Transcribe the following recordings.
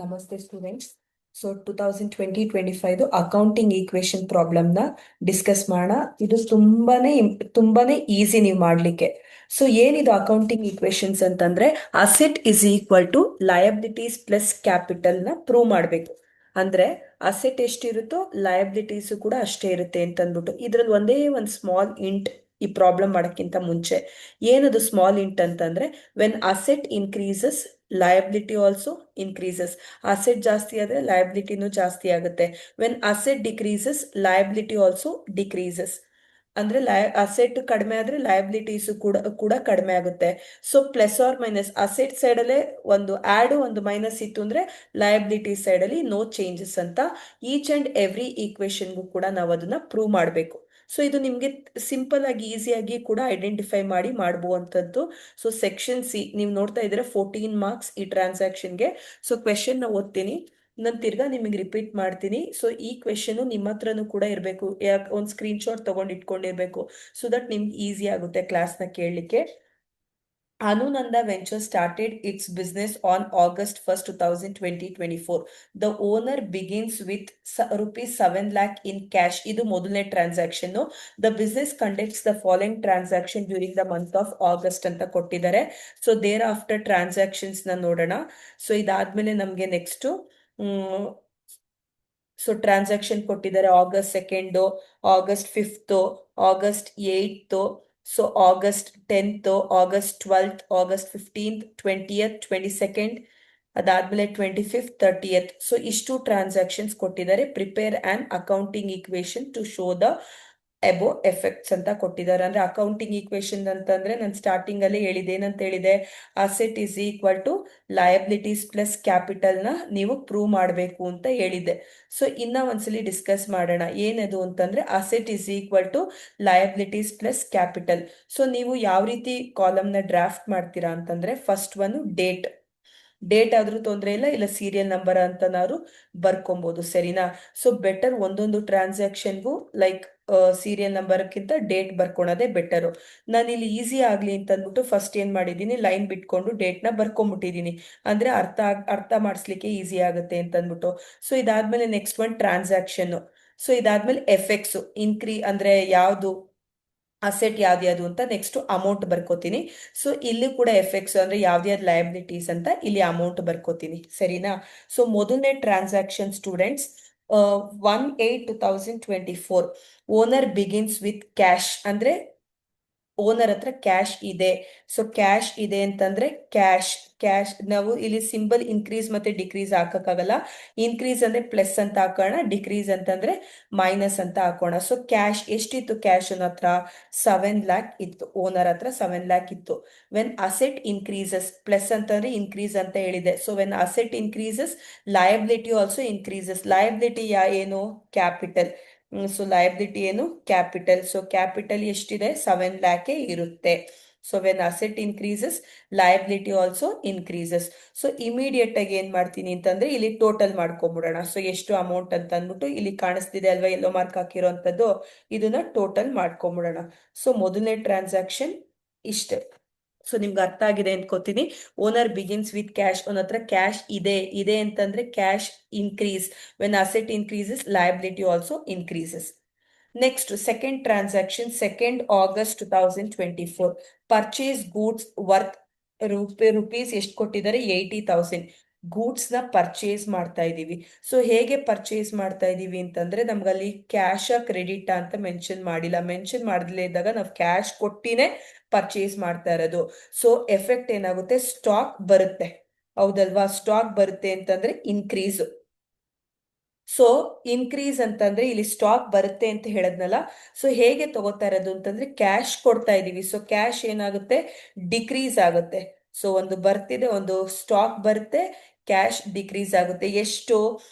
ನಮಸ್ತೆ students. So 2020-25 accounting equation ಪ್ರಾಬ್ಲಮ್ನ discuss ಮಾಡೋಣ. ಇದು ತುಂಬಾನೇ ಈಸಿ ನೀವು ಮಾಡ್ಲಿಕ್ಕೆ. ಸೊ ಏನಿದು ಅಕೌಂಟಿಂಗ್ ಈಕ್ವೇಶನ್ಸ್ ಅಂತಂದ್ರೆ asset is equal to liabilities plus capital ನ ಪ್ರೂವ್ ಮಾಡಬೇಕು. ಅಂದ್ರೆ ಅಸೆಟ್ ಎಷ್ಟಿರುತ್ತೋ ಲಯಬಿಲಿಟೀಸ್ ಕೂಡ ಅಷ್ಟೇ ಇರುತ್ತೆ ಅಂತ ಅಂದ್ಬಿಟ್ಟು ಇದ್ರಲ್ಲಿ ಒಂದೇ ಒಂದು ಸ್ಮಾಲ್ ಇಂಟ್ ಈ ಪ್ರಾಬ್ಲಮ್ ಮಾಡೋಕ್ಕಿಂತ ಮುಂಚೆ ಏನದು ಸ್ಮಾಲ್ ಇಂಟ್ ಅಂತಂದ್ರೆ when asset increases liability also increases. Asset ಜಾಸ್ತಿ ಆದ್ರೆ ಲಯಬಿಲಿಟಿನೂ ಜಾಸ್ತಿ ಆಗುತ್ತೆ. When asset decreases liability also decreases. ಅಂದ್ರೆ ಅಸೆಟ್ ಕಡಿಮೆ ಆದ್ರೆ ಲಯಬಿಲಿಟೀಸ್ ಕೂಡ ಕಡಿಮೆ ಆಗುತ್ತೆ. So plus or minus asset side ಅಲ್ಲೇ ಒಂದು ಆಡ್ ಒಂದು ಮೈನಸ್ ಇತ್ತು ಅಂದ್ರೆ ಲಯಬಿಲಿಟಿ ಸೈಡ್ ಅಲ್ಲಿ ನೋ ಚೇಂಜಸ್ ಅಂತ ಈಚ್ ಅಂಡ್ ಎವ್ರಿ ಈಕ್ವೇಶನ್ಗೂ ಕೂಡ ನಾವು ಅದನ್ನ ಪ್ರೂವ್ ಮಾಡಬೇಕು. ಸೊ ಇದು ನಿಮ್ಗೆ ಸಿಂಪಲ್ ಆಗಿ ಈಸಿಯಾಗಿ ಕೂಡ ಐಡೆಂಟಿಫೈ ಮಾಡಿ ಮಾಡಬಹುವಂಥದ್ದು. ಸೊ ಸೆಕ್ಷನ್ ಸಿ ನೀವು ನೋಡ್ತಾ ಇದ್ರೆ 14 ಮಾರ್ಕ್ಸ್ ಈ ಟ್ರಾನ್ಸಾಕ್ಷನ್ಗೆ. ಸೊ ಕ್ವೆಶನ್ ನ ಓದ್ತೀನಿ, ನಾನು ತಿರ್ಗಾ ನಿಮಗೆ ರಿಪೀಟ್ ಮಾಡ್ತೀನಿ. ಸೊ ಈ ಕ್ವೆಶನ್ ನಿಮ್ಮ ಹತ್ರನೂ ಕೂಡ ಇರಬೇಕು, ಯಾಕೆ ಒಂದು ಸ್ಕ್ರೀನ್ ಶಾಟ್ ತಗೊಂಡು ಇಟ್ಕೊಂಡಿರ್ಬೇಕು. ಸೊ ದಟ್ ನಿಮ್ಗೆ ಈಸಿ ಆಗುತ್ತೆ ಕ್ಲಾಸ್ನ ಕೇಳಲಿಕ್ಕೆ. Anunanda Venture started its business on August 1st, 2024. The owner begins with rupees 7 lakh in cash. ಇದು ಮೊದಲನೇ transaction. The business conducts the following transaction during the month of August ಅಂತ ಕೊಟ್ಟಿದ್ದಾರೆ. So there after transactions ನ ನೋಡೋಣ. So ಇದಾದ್ಮೇಲೆ ನಮ್ಗೆ next so transaction ಕೊಟ್ಟಿದ್ದಾರೆ August 2, August 5, August 8, so August 10, August 12, August 15, 20th, 22nd, ಅದಾದ್ಮೇಲೆ 25th, 30th. ಸೊ ಇಷ್ಟು transactions ಕೊಟ್ಟಿದ್ದಾರೆ. Prepare on accounting equation to show the above effects ಅಂತ ಕೊಟ್ಟಿದ್ದಾರೆ. ಅಂದ್ರೆ ಅಕೌಂಟಿಂಗ್ ಈಕ್ವೇಶನ್ ಅಂತಂದ್ರೆ ನಾನು ಸ್ಟಾರ್ಟಿಂಗ್ ಅಲ್ಲಿ ಹೇಳಿದೆ, ಏನಂತ ಹೇಳಿದೆ, asset is equal to liabilities plus capital ನ ನೀವು ಪ್ರೂವ್ ಮಾಡಬೇಕು ಅಂತ ಹೇಳಿದ್ದೆ. ಸೊ ಇನ್ನ ಒಂದ್ಸಲಿ ಡಿಸ್ಕಸ್ ಮಾಡೋಣ. ಏನದು ಅಂತಂದ್ರೆ asset is equal to liabilities plus capital. So ನೀವು ಯಾವ ರೀತಿ ಕಾಲಮ್ ನ ಡ್ರಾಫ್ಟ್ ಮಾಡ್ತೀರಾ ಅಂತಂದ್ರೆ ಫಸ್ಟ್ ಒನ್ ಡೇಟ್ ಆದ್ರೂ ತೊಂದರೆ ಇಲ್ಲ ಸೀರಿಯಲ್ ನಂಬರ್ ಅಂತ ನಾವು ಬರ್ಕೊಬಹುದು, ಸರಿನಾ? ಸೊ ಬೆಟರ್ ಒಂದೊಂದು ಟ್ರಾನ್ಸಾಕ್ಷನ್ಗೂ ಲೈಕ್ ಸೀರಿಯಲ್ ನಂಬರ್ಕ್ಕಿಂತ ಡೇಟ್ ಬರ್ಕೊಳೋದೇ ಬೆಟರು. ನಾನು ಇಲ್ಲಿ ಈಸಿ ಆಗ್ಲಿ ಅಂತ ಅಂದ್ಬಿಟ್ಟು ಫಸ್ಟ್ ಏನ್ ಮಾಡಿದೀನಿ, ಲೈನ್ ಬಿಟ್ಕೊಂಡು ಡೇಟ್ ನ ಬರ್ಕೊಂಡ್ಬಿಟ್ಟಿದೀನಿ. ಅಂದ್ರೆ ಅರ್ಥ ಮಾಡಿಸ್ಲಿಕ್ಕೆ ಈಸಿ ಆಗುತ್ತೆ ಅಂತ ಅಂದ್ಬಿಟ್ಟು. ಸೊ ಇದಾದ್ಮೇಲೆ ನೆಕ್ಸ್ಟ್ ಒನ್ ಟ್ರಾನ್ಸಾಕ್ಷನ್. ಸೊ ಇದಾದ್ಮೇಲೆ ಎಫೆಕ್ಟ್ಸ್ ಅಂದ್ರೆ ಯಾವ್ದು ಅಸೆಟ್ ಯಾವ್ದು ಅಂತ ನೆಕ್ಸ್ಟ್ ಅಮೌಂಟ್ ಬರ್ಕೋತೀನಿ. ಸೊ ಇಲ್ಲಿ ಕೂಡ ಎಫೆಕ್ಟ್ಸ್ ಅಂದ್ರೆ ಯಾವ್ದು ಲಯಬಿಲಿಟೀಸ್ ಅಂತ ಇಲ್ಲಿ ಅಮೌಂಟ್ ಬರ್ಕೋತೀನಿ, ಸರಿನಾ? ಸೊ ಮೊದಲನೇ transaction students 1/8/2024 owner begins with cash. ಅಂದ್ರೆ ಓನರ್ ಹತ್ರ ಕ್ಯಾಶ್ ಇದೆ. ಸೊ ಕ್ಯಾಶ್ ಇದೆ ಅಂತಂದ್ರೆ ಕ್ಯಾಶ್ ನಾವು ಇಲ್ಲಿ ಸಿಂಬಲ್ ಇನ್ಕ್ರೀಸ್ ಮತ್ತೆ ಡಿಕ್ರೀಸ್ ಹಾಕಕ್ಕಾಗಲ್ಲ. ಇನ್ಕ್ರೀಸ್ ಅಂದ್ರೆ ಪ್ಲಸ್ ಅಂತ ಹಾಕೋಣ, ಡಿಕ್ರೀಸ್ ಅಂತಂದ್ರೆ ಮೈನಸ್ ಅಂತ ಹಾಕೋಣ. ಸೊ ಕ್ಯಾಶ್ ಎಷ್ಟಿತ್ತು, ಕ್ಯಾಶ್ ಹತ್ರ 7 lakh ಇತ್ತು, ಓನರ್ ಹತ್ರ 7 lakh ಇತ್ತು. ವೆನ್ ಅಸೆಟ್ ಇನ್ಕ್ರೀಸಸ್, ಪ್ಲಸ್ ಅಂತಂದ್ರೆ ಇನ್ಕ್ರೀಸ್ ಅಂತ ಹೇಳಿದೆ. So when asset increases liability also increases. Liability ಏನು, ಕ್ಯಾಪಿಟಲ್. ಸೊ ಲಯಬಿಲಿಟಿ ಏನು, ಕ್ಯಾಪಿಟಲ್. ಸೊ ಕ್ಯಾಪಿಟಲ್ ಎಷ್ಟಿದೆ, 7 lakh ಇರುತ್ತೆ. So when asset increases liability also increases. So immediate ಆಗಿ ಏನ್ ಮಾಡ್ತೀನಿ ಅಂತಂದ್ರೆ ಇಲ್ಲಿ ಟೋಟಲ್ ಮಾಡ್ಕೊಂಡ್ಬಿಡೋಣ. ಸೊ ಎಷ್ಟು ಅಮೌಂಟ್ ಅಂತ ಅಂದ್ಬಿಟ್ಟು ಇಲ್ಲಿ ಕಾಣಿಸ್ತಿದೆ ಅಲ್ವಾ, ಎಲ್ಲೋ ಮಾರ್ಕ್ ಹಾಕಿರೋಂಥದ್ದು, ಇದನ್ನ ಟೋಟಲ್ ಮಾಡ್ಕೊಂಡ್ಬಿಡೋಣ. ಸೊ ಮೊದಲನೇ ಟ್ರಾನ್ಸಾಕ್ಷನ್ ಇಷ್ಟೇ. ಸೊ ನಿಮ್ಗೆ ಅರ್ಥ ಆಗಿದೆ ಅನ್ಕೋತೀನಿ. ಓನರ್ ಬಿಗಿನ್ಸ್ ವಿತ್ ಕ್ಯಾಶ್, ಅವನ ಹತ್ರ ಕ್ಯಾಶ್ ಇದೆ ಅಂತಂದ್ರೆ cash increase. When asset increases liability also increases. Next second transaction, 2nd August 2024 purchase goods worth rupees ಎಷ್ಟು ಕೊಟ್ಟಿದ್ದಾರೆ, 80,000 ಗೂಡ್ಸ್ ನ ಪರ್ಚೇಸ್ ಮಾಡ್ತಾ ಇದೀವಿ. ಸೊ ಹೇಗೆ ಪರ್ಚೇಸ್ ಮಾಡ್ತಾ ಇದೀವಿ ಅಂತಂದ್ರೆ ನಮ್ಗಲ್ಲಿ ಕ್ಯಾಶ್ ಕ್ರೆಡಿಟ್ ಅಂತ ಮೆನ್ಷನ್ ಮಾಡಿಲ್ಲ. ಮೆನ್ಷನ್ ಮಾಡಲೇ ಇದ್ದಾಗ ನಾವು ಕ್ಯಾಶ್ ಕೊಟ್ಟಿನೇ ಪರ್ಚೇಸ್ ಮಾಡ್ತಾ ಇರೋದು. ಸೊ ಎಫೆಕ್ಟ್ ಏನಾಗುತ್ತೆ, ಸ್ಟಾಕ್ ಬರುತ್ತೆ, ಹೌದಲ್ವಾ? ಸ್ಟಾಕ್ ಬರುತ್ತೆ ಅಂತಂದ್ರೆ ಇನ್ಕ್ರೀಸ್. ಸೊ ಇನ್ಕ್ರೀಸ್ ಅಂತಂದ್ರೆ ಇಲ್ಲಿ ಸ್ಟಾಕ್ ಬರುತ್ತೆ ಅಂತ ಹೇಳದ್ನಲ್ಲ. ಸೊ ಹೇಗೆ ತಗೋತಾ ಇರೋದು ಅಂತಂದ್ರೆ ಕ್ಯಾಶ್ ಕೊಡ್ತಾ ಇದೀವಿ. ಸೊ ಕ್ಯಾಶ್ ಏನಾಗುತ್ತೆ, ಡಿಕ್ರೀಸ್ ಆಗುತ್ತೆ. ಸೊ ಒಂದು ಬರ್ತಿದೆ, ಒಂದು ಸ್ಟಾಕ್ ಬರುತ್ತೆ, ಕ್ಯಾಶ್ ಡಿಕ್ರೀಸ್ ಆಗುತ್ತೆ. ಎಷ್ಟು,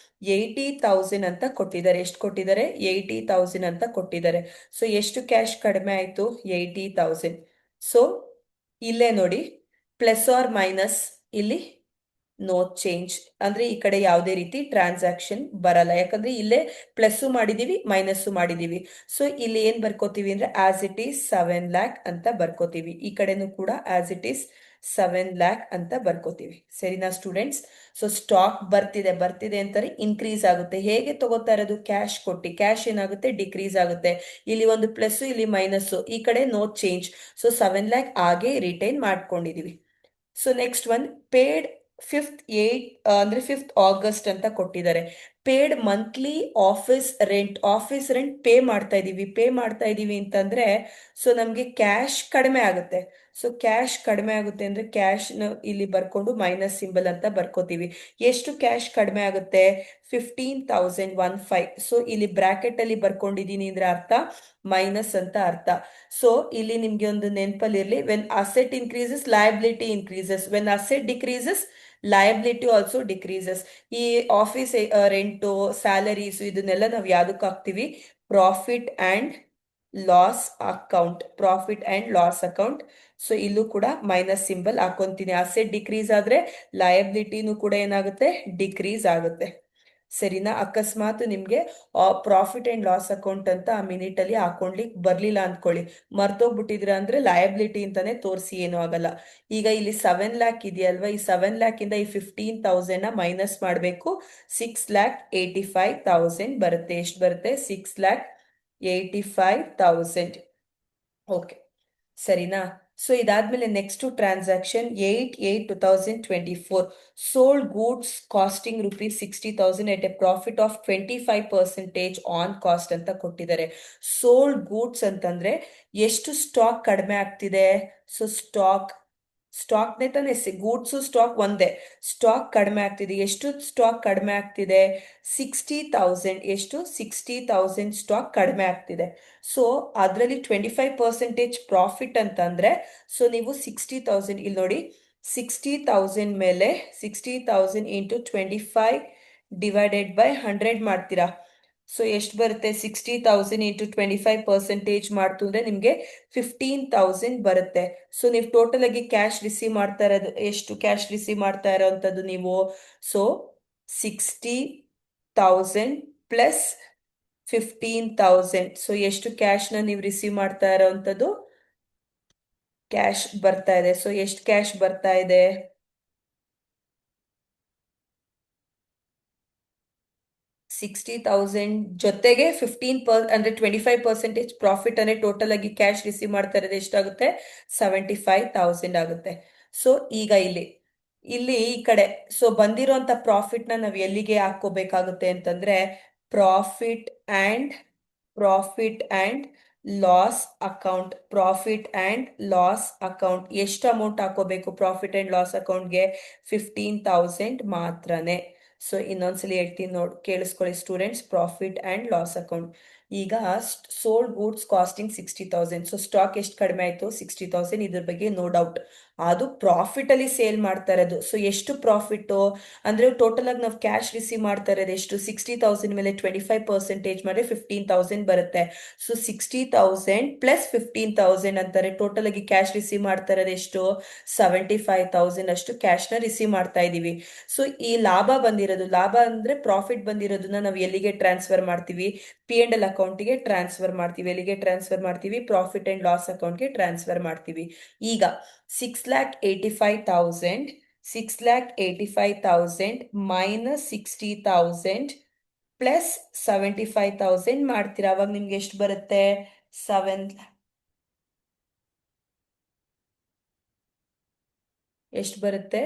80,000 ಅಂತ ಕೊಟ್ಟಿದ್ದಾರೆ. ಎಷ್ಟು ಕೊಟ್ಟಿದ್ದಾರೆ, 80,000 ಅಂತ ಕೊಟ್ಟಿದ್ದಾರೆ. ಸೊ ಎಷ್ಟು ಕ್ಯಾಶ್ ಕಡಿಮೆ ಆಯ್ತು, 80,000. ಸೊ ಇಲ್ಲೇ ನೋಡಿ, ಪ್ಲಸ್ ಆರ್ ಮೈನಸ್ ಇಲ್ಲಿ ನೋ ಚೇಂಜ್. ಅಂದ್ರೆ ಈ ಕಡೆ ಯಾವುದೇ ರೀತಿ ಟ್ರಾನ್ಸಾಕ್ಷನ್ ಬರಲ್ಲ, ಯಾಕಂದ್ರೆ ಇಲ್ಲೇ ಪ್ಲಸ್ ಮಾಡಿದೀವಿ ಮೈನಸ್ ಮಾಡಿದೀವಿ. ಸೊ ಇಲ್ಲಿ ಏನ್ ಬರ್ಕೋತೀವಿ ಅಂದ್ರೆ ಆಸ್ ಇಟ್ ಈಸ್ 7 lakh ಅಂತ ಬರ್ಕೋತೀವಿ. ಈ ಕಡೆನೂ ಕೂಡ ಆಸ್ ಇಟ್ ಈಸ್ 7 lakh ಅಂತ ಬರ್ಕೋತೀವಿ. ಸರಿನಾ ಸ್ಟೂಡೆಂಟ್ಸ್? ಸೊ ಸ್ಟಾಕ್ ಬರ್ತಿದೆ ಅಂತಾರೆ ಇನ್ಕ್ರೀಸ್ ಆಗುತ್ತೆ. ಹೇಗೆ ತಗೋತಾ ಇರೋದು? ಕ್ಯಾಶ್ ಕೊಟ್ಟು. ಕ್ಯಾಶ್ ಏನಾಗುತ್ತೆ? ಡಿಕ್ರೀಸ್ ಆಗುತ್ತೆ. ಇಲ್ಲಿ ಒಂದು ಪ್ಲಸ್, ಇಲ್ಲಿ ಮೈನಸ್, ಈ ಕಡೆ ನೋ ಚೇಂಜ್. ಸೊ 7 lakh ಹಾಗೆ ರಿಟೈನ್ ಮಾಡ್ಕೊಂಡಿದೀವಿ. ಸೊ ನೆಕ್ಸ್ಟ್ ಒನ್ ಪೇಡ್ ಅಂದ್ರೆ 5th August ಅಂತ ಕೊಟ್ಟಿದ್ದಾರೆ. Paid monthly office rent pay ಮಾಡ್ತಾ ಇದೀವಿ ಅಂತಂದ್ರೆ ಸೊ ನಮ್ಗೆ ಕ್ಯಾಶ್ ಕಡಿಮೆ ಆಗುತ್ತೆ. ಸೊ ಕ್ಯಾಶ್ ಕಡಿಮೆ ಆಗುತ್ತೆ ಅಂದ್ರೆ ಕ್ಯಾಶ್ ಇಲ್ಲಿ ಬರ್ಕೊಂಡು ಮೈನಸ್ ಸಿಂಬಲ್ ಅಂತ ಬರ್ಕೋತೀವಿ. ಎಷ್ಟು ಕ್ಯಾಶ್ ಕಡಿಮೆ ಆಗುತ್ತೆ? 15,015. ಸೊ ಇಲ್ಲಿ ಬ್ರಾಕೆಟ್ ಅಲ್ಲಿ ಬರ್ಕೊಂಡಿದೀನಿ ಅಂದ್ರೆ ಅರ್ಥ ಮೈನಸ್ ಅಂತ ಅರ್ಥ. ಸೊ ಇಲ್ಲಿ ನಿಮ್ಗೆ ಒಂದು ನೆನಪಲ್ಲಿರ್ಲಿ, when asset increases liability increases, when asset decreases liability also decreases. ಈ ಆಫೀಸ್ ರೆಂಟು, ಸ್ಯಾಲರೀಸ್ ಇದನ್ನೆಲ್ಲ ನಾವು ಯಾವ್ದಕ್ಕೆ ಹಾಕ್ತಿವಿ? Profit and loss account. So ಇಲ್ಲೂ ಕೂಡ ಮೈನಸ್ ಸಿಂಬಲ್ ಹಾಕೊಂತೀನಿ. ಅಸೆಟ್ ಡಿಕ್ರೀಸ್ ಆದ್ರೆ ಲಯಬಿಲಿಟಿನೂ ಕೂಡ ಏನಾಗುತ್ತೆ? ಡಿಕ್ರೀಸ್ ಆಗುತ್ತೆ. ಸರಿನಾ? ಅಕಸ್ಮಾತ್ ನಿಮ್ಗೆ ಪ್ರಾಫಿಟ್ ಅಂಡ್ ಲಾಸ್ ಅಕೌಂಟ್ ಅಂತ ಆ ಮಿನಿಟ್ ಅಲ್ಲಿ ಹಾಕೊಂಡ್ಲಿಕ್ಕೆ ಬರ್ಲಿಲ್ಲ ಅಂದ್ಕೊಳ್ಳಿ, ಮರ್ತೋಗ್ಬಿಟ್ಟಿದ್ರ ಅಂದ್ರೆ ಲಯಬಿಲಿಟಿ ಅಂತಾನೆ ತೋರಿಸಿ, ಏನೂ ಆಗಲ್ಲ. ಈಗ ಇಲ್ಲಿ 7 lakh ಇದೆಯಲ್ವಾ, ಈ 7 lakh ಇಂದ ಈ 15,000 ಮೈನಸ್ ಮಾಡಬೇಕು. 6,85,000 ಬರುತ್ತೆ. ಎಷ್ಟು ಬರುತ್ತೆ? 6,85,000. ಓಕೆ, ಸರಿನಾ? ಸೊ ಇದಾದ್ಮೇಲೆ next transaction 8/8/2024 sold goods costing ₹60,000 at a profit of 25% on cost ಅಂತ ಕೊಟ್ಟಿದ್ದಾರೆ. ಸೋಲ್ಡ್ ಗೂಡ್ಸ್ ಅಂತಂದ್ರೆ ಎಷ್ಟು ಸ್ಟಾಕ್ ಕಡಿಮೆ ಆಗ್ತಿದೆ? ಸೊ ಸ್ಟಾಕ್ನೇ ತಾನೆ, ಗೂಡ್ಸ್ ಸ್ಟಾಕ್ ಒಂದೇ. ಸ್ಟಾಕ್ ಕಡಿಮೆ ಆಗ್ತಿದೆ. ಎಷ್ಟು ಸ್ಟಾಕ್ ಕಡಿಮೆ ಆಗ್ತಿದೆ? 60,000. ಎಷ್ಟು? 60,000 ಸ್ಟಾಕ್ ಕಡಿಮೆ ಆಗ್ತಿದೆ. ಸೊ ಅದರಲ್ಲಿ 25% ಪ್ರಾಫಿಟ್ ಅಂತಂದ್ರೆ ಸೊ ನೀವು 60,000 ಇಲ್ಲಿ ನೋಡಿ, 60,000 ಮೇಲೆ 60,000 ಇಂಟು 25/100 ಮಾಡ್ತೀರಾ. ಸೊ ಎಷ್ಟು ಬರುತ್ತೆ? 60,000 ಇಂಟು 25% ಮಾಡ್ತು ಅಂದ್ರೆ ನಿಮ್ಗೆ 15,000 ಬರುತ್ತೆ. ಸೊ ನೀವು ಟೋಟಲ್ ಆಗಿ ಕ್ಯಾಶ್ ರಿಸೀವ್ ಮಾಡ್ತಾ ಇರೋದು ಎಷ್ಟು? ಕ್ಯಾಶ್ ರಿಸೀವ್ ಮಾಡ್ತಾ ಇರೋಂಥದ್ದು ನೀವು ಸೊ 60,000 ಪ್ಲಸ್ 15,000. ಸೊ ಎಷ್ಟು ಕ್ಯಾಶ್ ನ ನೀವು ರಿಸೀವ್ ಮಾಡ್ತಾ ಇರೋಂಥದ್ದು? ಕ್ಯಾಶ್ ಬರ್ತಾ ಇದೆ. ಸೊ ಎಷ್ಟು ಕ್ಯಾಶ್ ಬರ್ತಾ ಇದೆ? 60,000 ಜೊತೆಗೆ 25% ಪ್ರಾಫಿಟ್ ಅಂದ್ರೆ ಟೋಟಲ್ ಆಗಿ ಕ್ಯಾಶ್ ರಿಸೀವ್ ಮಾಡ್ತಾ ಇರೋದು ಎಷ್ಟಾಗುತ್ತೆ? 75,000 ಆಗುತ್ತೆ. ಸೊ ಈಗ ಇಲ್ಲಿ ಈ ಕಡೆ ಸೊ ಬಂದಿರೋಂಥ ಪ್ರಾಫಿಟ್ ನ ನಾವು ಎಲ್ಲಿಗೆ ಹಾಕೋಬೇಕಾಗುತ್ತೆ ಅಂತಂದ್ರೆ ಪ್ರಾಫಿಟ್ ಅಂಡ್ ಲಾಸ್ ಅಕೌಂಟ್ ಎಷ್ಟು ಅಮೌಂಟ್ ಹಾಕೋಬೇಕು ಪ್ರಾಫಿಟ್ ಅಂಡ್ ಲಾಸ್ ಅಕೌಂಟ್ಗೆ? 15,000 ಮಾತ್ರನೇ. ಸೊ ಇನ್ನೊಂದ್ಸಲಿ ಹೇಳ್ತೀನಿ ಕೇಳಿಸ್ಕೊಳ್ಳಿ students. Profit and loss account. ಈಗ sold goods costing 60,000. So stock ಎಷ್ಟು ಕಡಿಮೆ ಆಯ್ತು? 60,000. ಇದ್ರ ಬಗ್ಗೆ ನೋ ಡೌಟ್. ಅದು ಪ್ರಾಫಿಟ್ ಅಲ್ಲಿ ಸೇಲ್ ಮಾಡ್ತಾ ಇರೋದು. ಸೊ ಎಷ್ಟು ಪ್ರಾಫಿಟ್ ಅಂದ್ರೆ ಟೋಟಲ್ ಆಗಿ ನಾವು ಕ್ಯಾಶ್ ರಿಸೀವ್ ಮಾಡ್ತಾ ಇರೋದು ಎಷ್ಟು? 60,000 ಮೇಲೆ 25% ಮಾಡಿದ್ರೆ 15,000 ಬರುತ್ತೆ. ಸೊ 60,000 ಪ್ಲಸ್ 15,000 ಅಂತಾರೆ. ಟೋಟಲ್ ಆಗಿ ಕ್ಯಾಶ್ ರಿಸೀವ್ ಮಾಡ್ತಾ ಇರೋದು ಎಷ್ಟು? 75,000 ಅಷ್ಟು ಕ್ಯಾಶ್ ನ ರಿಸೀವ್ ಮಾಡ್ತಾ ಇದೀವಿ. ಸೊ ಈ ಲಾಭ ಅಂದ್ರೆ ಪ್ರಾಫಿಟ್ ಬಂದಿರೋದನ್ನ ನಾವು ಎಲ್ಲಿಗೆ ಟ್ರಾನ್ಸ್ಫರ್ ಮಾಡ್ತೀವಿ? P&L ಅಕೌಂಟ್ಗೆ ಟ್ರಾನ್ಸ್ಫರ್ ಮಾಡ್ತೀವಿ. ಎಲ್ಲಿಗೆ ಟ್ರಾನ್ಸ್ಫರ್ ಮಾಡ್ತೀವಿ? ಪ್ರಾಫಿಟ್ ಅಂಡ್ ಲಾಸ್ ಅಕೌಂಟ್ಗೆ ಟ್ರಾನ್ಸ್ಫರ್ ಮಾಡ್ತೀವಿ. ಈಗ 6,85,000 ಮೈನಸ್ 60,000 ಪ್ಲಸ್ 75,000 ಮಾಡ್ತೀರಾ. ಅವಾಗ ನಿಮ್ಗೆ ಎಷ್ಟು ಬರುತ್ತೆ? 7 ಎಷ್ಟು ಬರುತ್ತೆ?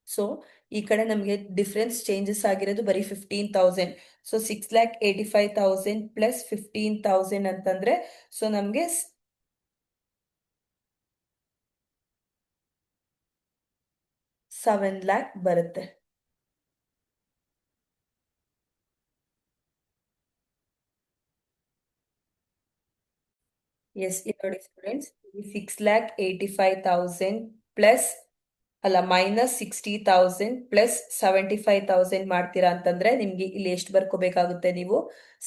ಸೊ ಈ ಕಡೆ ನಮಗೆ ಡಿಫ್ರೆನ್ಸ್ ಚೇಂಜಸ್ ಆಗಿರೋದು ಬರೀ 15,000. ಸೊ 6,85,000 ಪ್ಲಸ್ 15,000 ಅಂತಂದ್ರೆ ಸೊ ನಮ್ಗೆ 7 lakh ಬರುತ್ತೆ. ಎಸ್, ನೋಡಿ ಸ್ಟೂಡೆಂಟ್ಸ್, 6,85,000 ಪ್ಲಸ್ ಮೈನಸ್ 60,000 ಪ್ಲಸ್ 75,000 ಮಾಡ್ತೀರಾ ಅಂತಂದ್ರೆ ನಿಮ್ಗೆ ಇಲ್ಲಿ ಎಷ್ಟು ಬರ್ಕೋಬೇಕಾಗುತ್ತೆ? ನೀವು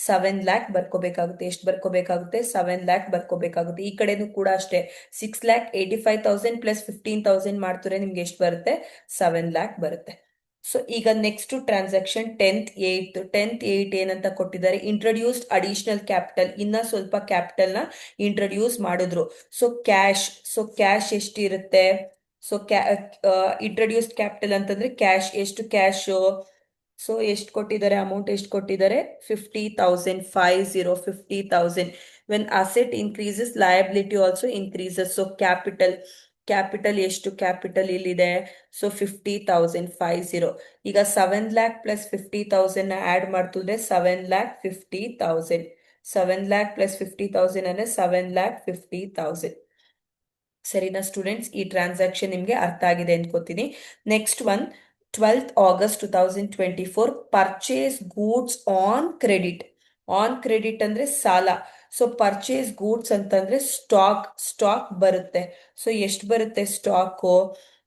7 lakh ಬರ್ಕೋಬೇಕಾಗುತ್ತೆ. ಎಷ್ಟು ಬರ್ಕೋಬೇಕಾಗುತ್ತೆ? 7 lakh ಬರ್ಕೋಬೇಕಾಗುತ್ತೆ. ಈ ಕಡೆನೂ ಕೂಡ ಅಷ್ಟೇ 6,85,000 ಪ್ಲಸ್ 15,000 ಮಾಡ್ತಾರೆ ನಿಮ್ಗೆ ಎಷ್ಟು ಬರುತ್ತೆ? 7 lakh ಬರುತ್ತೆ. ಸೊ ಈಗ ನೆಕ್ಸ್ಟ್ ಟ್ರಾನ್ಸಾಕ್ಷನ್ 10th 8 ಏನಂತ ಕೊಟ್ಟಿದ್ದಾರೆ, ಇಂಟ್ರೊಡ್ಯೂಸ್ಡ್ ಅಡಿಷನಲ್ ಕ್ಯಾಪಿಟಲ್, ಇನ್ನ ಸ್ವಲ್ಪ ಕ್ಯಾಪಿಟಲ್ ನ ಇಂಟ್ರೊಡ್ಯೂಸ್ ಮಾಡಿದ್ರು. ಸೊ ಕ್ಯಾಶ್ ಎಷ್ಟಿರುತ್ತೆ? ಸೊ ಇಂಟ್ರೊಡ್ಯೂಸ್ಡ್ ಕ್ಯಾಪಿಟಲ್ ಅಂತಂದ್ರೆ ಕ್ಯಾಶ್ ಎಷ್ಟು? ಕ್ಯಾಶ್ ಸೊ ಎಷ್ಟು ಕೊಟ್ಟಿದ್ದಾರೆ? ಅಮೌಂಟ್ ಎಷ್ಟು ಕೊಟ್ಟಿದ್ದಾರೆ? 50,000. 50,000. When asset increases liability also increases. So capital ಎಷ್ಟು? ಕ್ಯಾಪಿಟಲ್ ಇಲ್ಲಿದೆ. ಸೊ 50,000. ಈಗ 7 lakh ಪ್ಲಸ್ 50,000 ಆಡ್ ಮಾಡ್ತಿದ್ರೆ 7,50,000. 7 lakh ಪ್ಲಸ್ 50,000 ಅಂದ್ರೆ 7,50,000. ಸರಿನಾ ಸ್ಟೂಡೆಂಟ್ಸ್? ಈ ಟ್ರಾನ್ಸಾಕ್ಷನ್ ನಿಮ್ಗೆ ಅರ್ಥ ಆಗಿದೆ ಅನ್ಕೋತೀನಿ. Next one, 12th August 2024, purchase goods on credit. On credit ಅಂದ್ರೆ ಸಾಲ. ಸೊ ಪರ್ಚೇಸ್ ಗೂಡ್ಸ್ ಅಂತಂದ್ರೆ ಸ್ಟಾಕ್ ಬರುತ್ತೆ. ಸೊ ಎಷ್ಟು ಬರುತ್ತೆ ಸ್ಟಾಕು?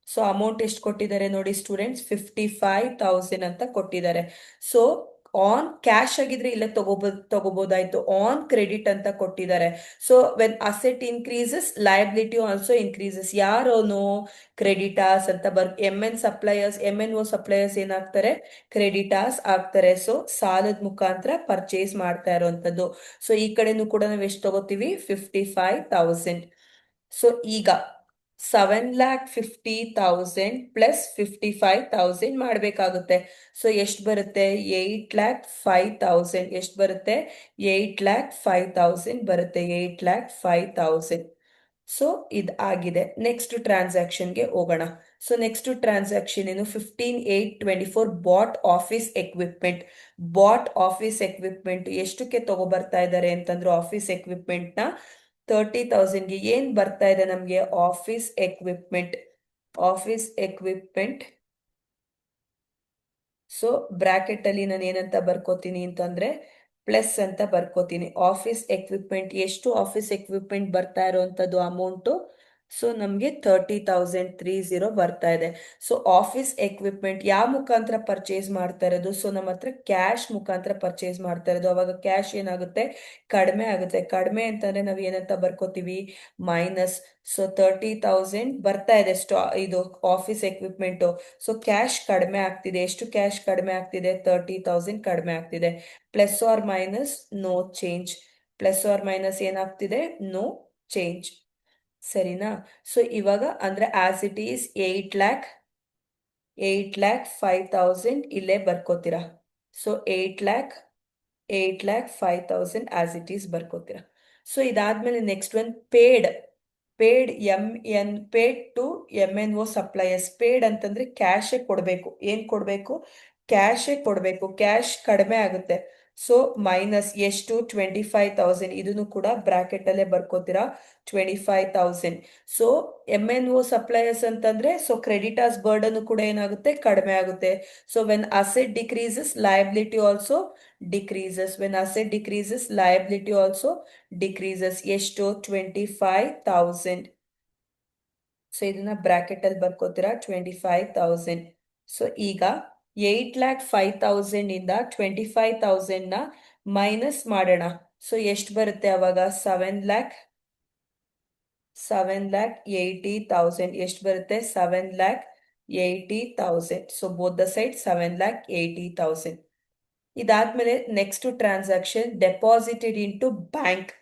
ಸೊ ಅಮೌಂಟ್ ಎಷ್ಟು ಕೊಟ್ಟಿದ್ದಾರೆ ನೋಡಿ ಸ್ಟೂಡೆಂಟ್ಸ್? 55,000 ಅಂತ ಕೊಟ್ಟಿದ್ದಾರೆ. ಸೊ ಆನ್ ಕ್ಯಾಶ್ ಆಗಿದ್ರೆ ಇಲ್ಲೇ ತಗೋಬಹುದಾಯ್ತು. ಆನ್ ಕ್ರೆಡಿಟ್ ಅಂತ ಕೊಟ್ಟಿದ್ದಾರೆ. So when asset increases liability also increases. ಯಾರೋನು? ಕ್ರೆಡಿಟಾಸ್ ಅಂತ MNO ಸಪ್ಲೈಯರ್ಸ್ ಏನಾಗ್ತಾರೆ? ಕ್ರೆಡಿಟಾಸ್ ಆಗ್ತಾರೆ. ಸೊ ಸಾಲದ ಮುಖಾಂತರ ಪರ್ಚೇಸ್ ಮಾಡ್ತಾ ಇರುವಂತದ್ದು. ಸೊ ಈ ಕಡೆನೂ ಕೂಡ ನಾವು ಎಷ್ಟು ತಗೋತೀವಿ? 55,000. ಸೊ ಈಗ 7,50,000 ಪ್ಲಸ್ 55,000 ಮಾಡಬೇಕಾಗುತ್ತೆ. ಸೊ ಎಷ್ಟು ಬರುತ್ತೆ? 8,05,000. ಎಷ್ಟು ಬರುತ್ತೆ? 8,05,000 ಬರುತ್ತೆ. 8,05,000. ಸೊ ಇದಾಗಿದೆ. ನೆಕ್ಸ್ಟ್ ಟ್ರಾನ್ಸಾಕ್ಷನ್ಗೆ ಹೋಗೋಣ. ಸೊ ನೆಕ್ಸ್ಟ್ ಟ್ರಾನ್ಸಾಕ್ಷನ್ ಏನು? 15/8/24, ಬಾಟ್ ಆಫೀಸ್ ಎಕ್ವಿಪ್ಮೆಂಟ್ ಎಷ್ಟಕ್ಕೆ ತಗೋಬರ್ತಾ ಇದ್ದಾರೆ ಅಂತಂದ್ರೆ ಆಫೀಸ್ ಎಕ್ವಿಪ್ಮೆಂಟ್ ನ 30,000ಗೆ. ಏನ್ ಬರ್ತಾ ಇದೆ ನಮ್ಗೆ? Office equipment. ಸೊ ಬ್ರಾಕೆಟ್ ಅಲ್ಲಿ ನಾನು ಏನಂತ ಬರ್ಕೋತೀನಿ ಅಂತಂದ್ರೆ ಪ್ಲಸ್ ಅಂತ ಬರ್ಕೋತೀನಿ. ಆಫೀಸ್ ಎಕ್ವಿಪ್ಮೆಂಟ್ ಎಷ್ಟು? ಆಫೀಸ್ ಎಕ್ವಿಪ್ಮೆಂಟ್ ಬರ್ತಾ ಇರೋಂಥದ್ದು ಅಮೌಂಟು ಸೊ ನಮ್ಗೆ 30,030 ಬರ್ತಾ ಇದೆ. ಸೊ ಆಫೀಸ್ ಎಕ್ವಿಪ್ಮೆಂಟ್ ಯಾವ ಮುಖಾಂತರ ಪರ್ಚೇಸ್ ಮಾಡ್ತಾ ಇರೋದು? ಸೊ ನಮ್ಮ ಹತ್ರ ಕ್ಯಾಶ್ ಮುಖಾಂತರ ಪರ್ಚೇಸ್ ಮಾಡ್ತಾ ಇರೋದು. ಅವಾಗ ಕ್ಯಾಶ್ ಏನಾಗುತ್ತೆ? ಕಡಿಮೆ ಆಗುತ್ತೆ. ಕಡಿಮೆ ಅಂತಂದ್ರೆ ನಾವ್ ಏನಂತ ಬರ್ಕೋತೀವಿ? ಮೈನಸ್. ಸೊ 30,000 ಬರ್ತಾ ಇದೆ ಇದು ಆಫೀಸ್ ಎಕ್ವಿಪ್ಮೆಂಟ್. ಸೊ ಕ್ಯಾಶ್ ಕಡಿಮೆ ಆಗ್ತಿದೆ. ಎಷ್ಟು ಕ್ಯಾಶ್ ಕಡಿಮೆ ಆಗ್ತಿದೆ? 30,000 ಕಡಿಮೆ ಆಗ್ತಿದೆ. Plus or minus no change. Plus or minus ಏನಾಗ್ತಿದೆ? No change. ಸರಿನಾ? ಸೊ ಇವಾಗ ಅಂದ್ರೆ ಆಸ್ ಇಟ್ ಈಸ್ 8,05,000 ಇಲ್ಲೇ ಬರ್ಕೋತೀರಾ. ಸೊ 8,05,000 ಆಸ್ ಇಟ್ ಈಸ್ ಬರ್ಕೋತೀರಾ. ಸೊ ಇದಾದ್ಮೇಲೆ next one paid to MNO suppliers. Paid ಅಂತಂದ್ರೆ ಕ್ಯಾಶೇ ಕೊಡ್ಬೇಕು. ಏನ್ ಕೊಡ್ಬೇಕು? ಕ್ಯಾಶೇ ಕೊಡ್ಬೇಕು. ಕ್ಯಾಶ್ ಕಡಿಮೆ ಆಗುತ್ತೆ. ಸೊ ಮೈನಸ್ ಎಷ್ಟು? 25,000. ಇದನ್ನು ಕೂಡ ಬ್ರಾಕೆಟ್ ಅಲ್ಲೇ ಬರ್ಕೋತೀರಾ. 25,000. ಸೊ MNO ಸಪ್ಲೈಯರ್ಸ್ ಅಂತಂದ್ರೆ ಸೊ ಕ್ರೆಡಿಟರ್ಸ್ ಬರ್ಡನ್ ಕೂಡ ಏನಾಗುತ್ತೆ? ಕಡಿಮೆ ಆಗುತ್ತೆ. So when asset decreases liability also decreases. When asset decreases liability also decreases. ಎಷ್ಟು? 25,000. ಸೊ ಇದನ್ನ ಬ್ರಾಕೆಟ್ ಅಲ್ಲಿ ಬರ್ಕೋತೀರಾ. 25,000. ಸೊ ಈಗ 8,05,000 ಇಂದ 25,000 ನ ಮೈನಸ್ ಮಾಡೋಣ. ಸೊ ಎಷ್ಟು ಬರುತ್ತೆ ಅವಾಗ? 7,80,000. ಎಷ್ಟು ಬರುತ್ತೆ? 7,80,000. So both the side 7,80,000. ಇದಾದ್ಮೇಲೆ next transaction deposited into bank.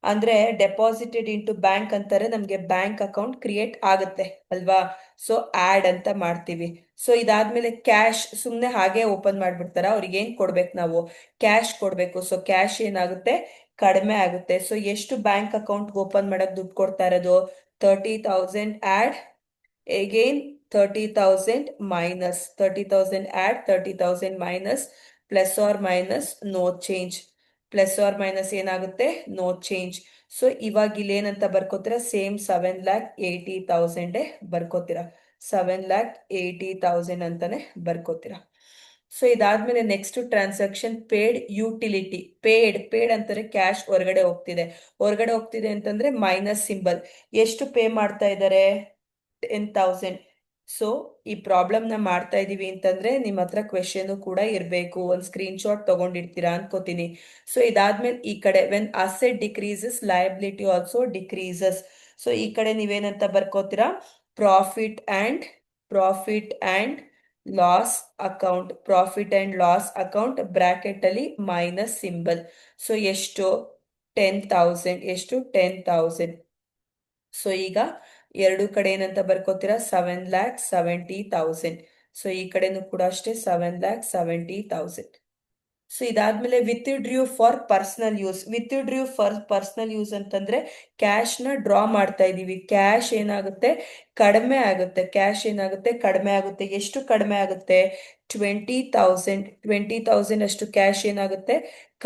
ಅಂದ್ರೆ ಡೆಪಾಸಿಟೆಡ್ ಇಂಟು ಬ್ಯಾಂಕ್ ಅಂತಾರೆ, ನಮ್ಗೆ ಬ್ಯಾಂಕ್ ಅಕೌಂಟ್ ಕ್ರಿಯೇಟ್ ಆಗುತ್ತೆ ಅಲ್ವಾ? ಸೊ ಆಡ್ ಅಂತ ಮಾಡ್ತೀವಿ. ಸೊ ಇದಾದ್ಮೇಲೆ ಕ್ಯಾಶ್ ಸುಮ್ನೆ ಹಾಗೆ ಓಪನ್ ಮಾಡ್ಬಿಡ್ತಾರ? ಅವ್ರಿಗೆ ಏನ್ ಕೊಡ್ಬೇಕು ನಾವು? ಕ್ಯಾಶ್ ಕೊಡ್ಬೇಕು. ಸೊ ಕ್ಯಾಶ್ ಏನಾಗುತ್ತೆ? ಕಡಿಮೆ ಆಗುತ್ತೆ. ಸೊ ಎಷ್ಟು ಬ್ಯಾಂಕ್ ಅಕೌಂಟ್ ಓಪನ್ ಮಾಡಕ್ ದುಡ್ಡು ಕೊಡ್ತಾ ಇರೋದು? 30,000 add again 30,000 minus 30,000 add 30,000 minus plus or minus no change. Plus or minus ಏನಾಗುತ್ತೆ? No change. ಸೊ ಇವಾಗ ಇಲ್ಲಿ ಏನಂತ ಬರ್ಕೋತೀರಾ? ಸೇಮ್ 7,80,000 ಬರ್ಕೋತೀರಾ. 7,80,000 ಅಂತಾನೆ ಬರ್ಕೋತೀರಾ. ಸೊ ಇದಾದ್ಮೇಲೆ next transaction paid utility. Paid ಅಂತಾರೆ ಕ್ಯಾಶ್ ಹೊರಗಡೆ ಹೋಗ್ತಿದೆ ಅಂತಂದ್ರೆ ಮೈನಸ್ ಸಿಂಬಲ್. ಎಷ್ಟು ಪೇ ಮಾಡ್ತಾ ಇದ್ದಾರೆ? 10,000. ಸೊ ಈ ಪ್ರಾಬ್ಲಮ್ ನ ಮಾಡ್ತಾ ಇದೀವಿ ಅಂತಂದ್ರೆ ನಿಮ್ ಹತ್ರ ಕ್ವೆಶನ್ ಕೂಡ ಇರ್ಬೇಕು. ಒಂದ್ ಸ್ಕ್ರೀನ್ ಶಾಟ್ ತಗೊಂಡಿರ್ತೀರಾ ಅನ್ಕೋತೀನಿ. ಸೊ ಇದಾದ್ಮೇಲೆ ಈ ಕಡೆ when asset decreases liability also decreases. So ಈ ಕಡೆ ನೀವೇನಂತ ಬರ್ಕೋತೀರಾ? Profit and loss account, profit and loss account bracket ಅಲ್ಲಿ ಮೈನಸ್ ಸಿಂಬಲ್. ಸೊ ಎಷ್ಟು? 10,000. ಎಷ್ಟು? 10,000. ಸೊ ಈಗ ಎರಡು ಕಡೆ ಏನಂತ ಬರ್ಕೋತೀರಾ? 7,70,000. ಸೊ ಈ ಕಡೆನೂ ಕೂಡ ಅಷ್ಟೇ 7,70,000. ಸೊ ಇದಾದ್ಮೇಲೆ withdrew for personal use. Withdrew for personal use ಅಂತಂದ್ರೆ ಕ್ಯಾಶ್ ನ ಡ್ರಾ ಮಾಡ್ತಾ ಇದೀವಿ. ಕ್ಯಾಶ್ ಏನಾಗುತ್ತೆ? ಕಡಿಮೆ ಆಗುತ್ತೆ. ಕ್ಯಾಶ್ ಏನಾಗುತ್ತೆ? ಕಡಿಮೆ ಆಗುತ್ತೆ. ಎಷ್ಟು ಕಡಿಮೆ ಆಗುತ್ತೆ? 20,000. 20,000 ಅಷ್ಟು ಕ್ಯಾಶ್ ಏನಾಗುತ್ತೆ?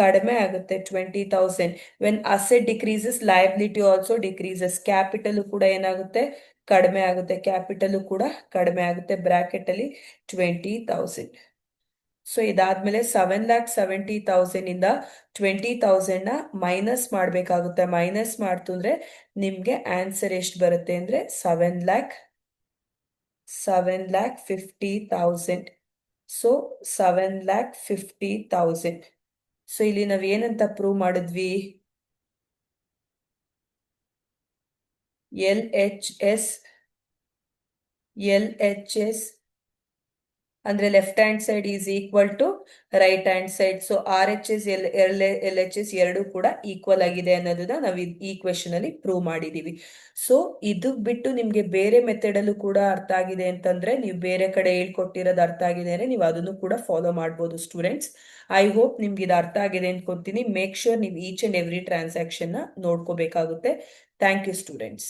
ಕಡಿಮೆ ಆಗುತ್ತೆ. 20,000. When asset decreases liability also decreases. Capital ಕೂಡ ಏನಾಗುತ್ತೆ? ಕಡಿಮೆ ಆಗುತ್ತೆ. ಕ್ಯಾಪಿಟಲ್ ಕೂಡ ಕಡಿಮೆ ಆಗುತ್ತೆ. ಬ್ರಾಕೆಟ್ ಅಲ್ಲಿ 20,000. ಸೊ ಇದಾದ್ಮೇಲೆ 7,70,000 ಇಂದ 20,000 ನ ಮೈನಸ್ ಮಾಡ್ಬೇಕಾಗುತ್ತೆ. ಮೈನಸ್ ಮಾಡ್ತು ಅಂದ್ರೆ ನಿಮ್ಗೆ ಆನ್ಸರ್ ಎಷ್ಟು ಬರುತ್ತೆ ಅಂದ್ರೆ 7,50,000. ಸೊ 7,50,000. ಸೊ ಇಲ್ಲಿ ನಾವ್ ಏನಂತ ಪ್ರೂವ್ ಮಾಡಿದ್ವಿ? ಎಲ್ ಎಚ್ ಎಸ್ ಅಂದ್ರೆ left hand side is equal to right hand side. So R H S L H S ಎರಡು ಕೂಡ ಈಕ್ವಲ್ ಆಗಿದೆ ಅನ್ನೋದನ್ನ ನಾವು ಈ ಕ್ವೆಶನ್ ಅಲ್ಲಿ ಪ್ರೂವ್ ಮಾಡಿದೀವಿ. ಸೊ ಇದು ಬಿಟ್ಟು ನಿಮ್ಗೆ ಬೇರೆ ಮೆಥಡ್ ಅಲ್ಲೂ ಕೂಡ ಅರ್ಥ ಆಗಿದೆ ಅಂತಂದ್ರೆ, ನೀವು ಬೇರೆ ಕಡೆ ಹೇಳ್ಕೊಟ್ಟಿರೋದು ಅರ್ಥ ಆಗಿದೆ ಅಂದ್ರೆ ನೀವು ಅದನ್ನು ಕೂಡ ಫಾಲೋ ಮಾಡ್ಬೋದು ಸ್ಟೂಡೆಂಟ್ಸ್. ಐ ಹೋಪ್ ನಿಮ್ಗೆ ಇದು ಅರ್ಥ ಆಗಿದೆ ಅನ್ಕೊಂತೀನಿ. ಮೇಕ್ ಶೋರ್ ನೀವು ಈಚ್ ಅಂಡ್ ಎವ್ರಿ ಟ್ರಾನ್ಸಾಕ್ಷನ್ ನ ನೋಡ್ಕೋಬೇಕಾಗುತ್ತೆ. Thank you students.